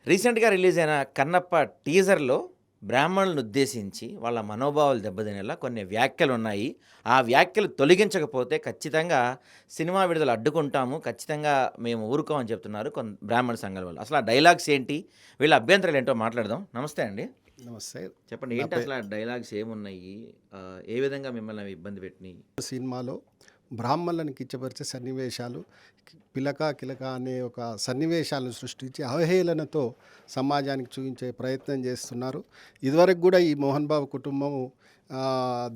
రీసెంట్‌గా రిలీజ్ అయిన 'కన్నప్ప' టీజర్‌లో బ్రాహ్మణులను ఉద్దేశించి వాళ్ళ మనోభావాలు దెబ్బతినేలా కొన్ని వ్యాఖ్యలున్నాయి. ఆ వ్యాఖ్యలు తొలగించకపోతే ఖచ్చితంగా సినిమా విడుదల అడ్డుకుంటాము. ఖచ్చితంగా మేము ఊరుకోం అని చెప్తున్నారు బ్రాహ్మణ సంఘాల వాళ్ళు. అసలు ఆ డైలాగ్స్ ఏంటి? వీళ్ళ అభ్యంతరాలేంటో మాట్లాడదాం. నమస్తే అండి. నమస్తే. చెప్పండి నా ఏంటి పే అసలు ఆ డైలాగ్స్ ఏమున్నాయి? ఏ విధంగా మిమ్మల్ని అవి ఇబ్బంది పెట్టినియి? సినిమాలో బ్రాహ్మణులను కించపరిచే సన్నివేశాలు, పిలక కిలక అనే ఒక సన్నివేశాలను సృష్టించి అవహేళనతో సమాజానికి చూపించే ప్రయత్నం చేస్తున్నారు. ఇదివరకు కూడా ఈ మోహన్ బాబు కుటుంబము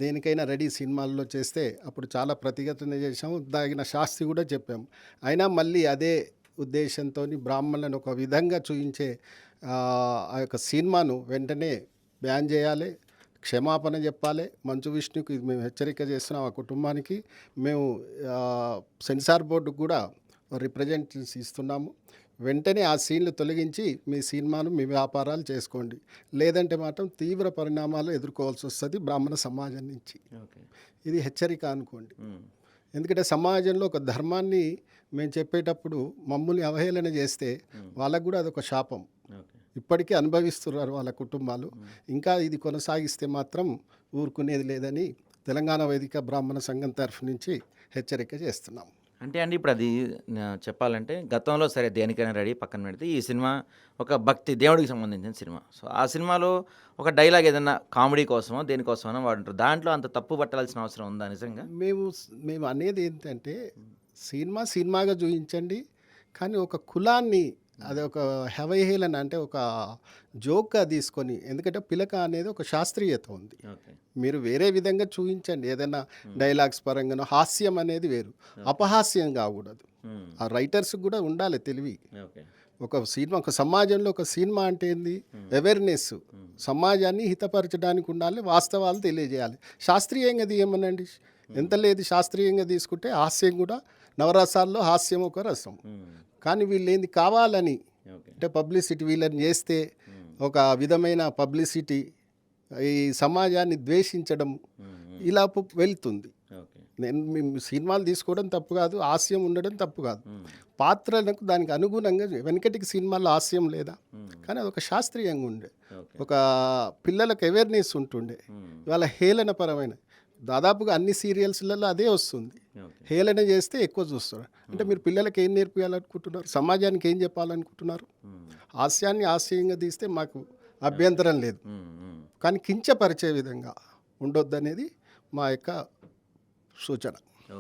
దేనికైనా రెడీ సినిమాల్లో చేస్తే అప్పుడు చాలా ప్రతిఘటన చేశాము. తగిన శాస్తి కూడా చెప్పాము. అయినా మళ్ళీ అదే ఉద్దేశంతోని బ్రాహ్మణులను ఒక విధంగా చూయించే ఆ యొక్క సినిమాను వెంటనే బ్యాన్ చేయాలి. క్షమాపణ చెప్పాలి. మంచు విష్ణుకి ఇది మేము హెచ్చరిక చేస్తున్నాం. ఆ కుటుంబానికి మేము సెన్సార్ బోర్డుకు కూడా రిప్రజెంటేషన్స్ ఇస్తున్నాము. వెంటనే ఆ సీన్లు తొలగించి మీ సినిమాను మీ వ్యాపారాలు చేసుకోండి. లేదంటే మాత్రం తీవ్ర పరిణామాలు ఎదుర్కోవాల్సి వస్తుంది బ్రాహ్మణ సమాజం నుంచి. ఓకే. ఇది హెచ్చరిక అనుకోండి. హ్మ్. ఎందుకంటే సమాజంలో ఒక ధర్మాన్ని మేము చెప్పేటప్పుడు మమ్మల్ని అవహేళన చేస్తే వాళ్ళకు కూడా అదొక శాపం. ఓకే. ఇప్పటికీ అనుభవిస్తున్నారు వాళ్ళ కుటుంబాలు. ఇంకా ఇది కొనసాగిస్తే మాత్రం ఊరుకునేది లేదని తెలంగాణ వేదిక బ్రాహ్మణ సంఘం తరఫు నుంచి హెచ్చరిక చేస్తున్నాం. అంటే అండి ఇప్పుడు అది చెప్పాలంటే గతంలో సరే దేనికైనా రెడీ పక్కన పెడితే ఈ సినిమా ఒక భక్తి దేవుడికి సంబంధించిన సినిమా. సో ఆ సినిమాలో ఒక డైలాగ్ ఏదన్నా కామెడీ కోసమో దేనికోసమో వాడుంటారు. దాంట్లో అంత తప్పు పట్టాల్సిన అవసరం ఉందా నిజంగా? మేము అనేది ఏంటంటే సినిమా సినిమాగా చూయించండి. కానీ ఒక కులాన్ని అది ఒక అవహేళన అంటే ఒక జోక్‌గా తీసుకొని, ఎందుకంటే పిలక అనేది ఒక శాస్త్రీయత ఉంది. ఓకే. మీరు వేరే విధంగా చూయించండి. ఏదైనా డైలాగ్స్ పరంగానో హాస్యం అనేది వేరు. అపహాస్యం కాకూడదు. హ్మ్. ఆ రైటర్స్‌కి కూడా ఉండాలి తెలివి. ఓకే. ఒక సమాజంలో ఒక సినిమా అంటే ఏంది? అవేర్‌నెస్. సమాజాన్ని హితపరచడానికి ఉండాలి. వాస్తవాలు తెలియజేయాలి. శాస్త్రీయంగా తీయమనండి. ఎంత లేదు శాస్త్రీయంగా తీసుకుంటే హాస్యం కూడా నవరసాల్లో హాస్యం ఒక రసం. హ్మ్. కానీ వీళ్ళేంది కావాలని ఓకే. అంటే పబ్లిసిటీ వీళ్ళని చేస్తే ఒక విధమైన పబ్లిసిటీ ఈ సమాజాన్ని ద్వేషించడం ఇలా వెళ్తుంది. ఓకే. మేము సినిమాలు తీసుకోవడం తప్పు కాదు, హాస్యం ఉండడం తప్పు కాదు. హ్మ్. పాత్రలకు దానికి అనుగుణంగా వెనకటికి సినిమాల్లో హాస్యం లేదా, హ్మ్. కానీ అదొక శాస్త్రీయంగా ఉండే, ఓకే. ఒక పిల్లలకు అవేర్నెస్ ఉంటుండే. హ్మ్. ఇవాళ హేళనపరమైన దాదాపుగా అన్ని సీరియల్స్లలో అదే వస్తుంది. ఓకే. హేళన చేస్తే ఎక్కువ చూస్తారు. అంటే మీరు పిల్లలకి ఏం నేర్పించాలనుకుంటున్నారు? సమాజానికి ఏం చెప్పాలనుకుంటున్నారు? హ్మ్. హాస్యాన్ని హాస్యంగా తీస్తే మాకు అభ్యంతరం లేదు, హ్మ్. హ్మ్. కానీ కించపరిచే విధంగా ఉండొద్దనేది మా యొక్క సూచన.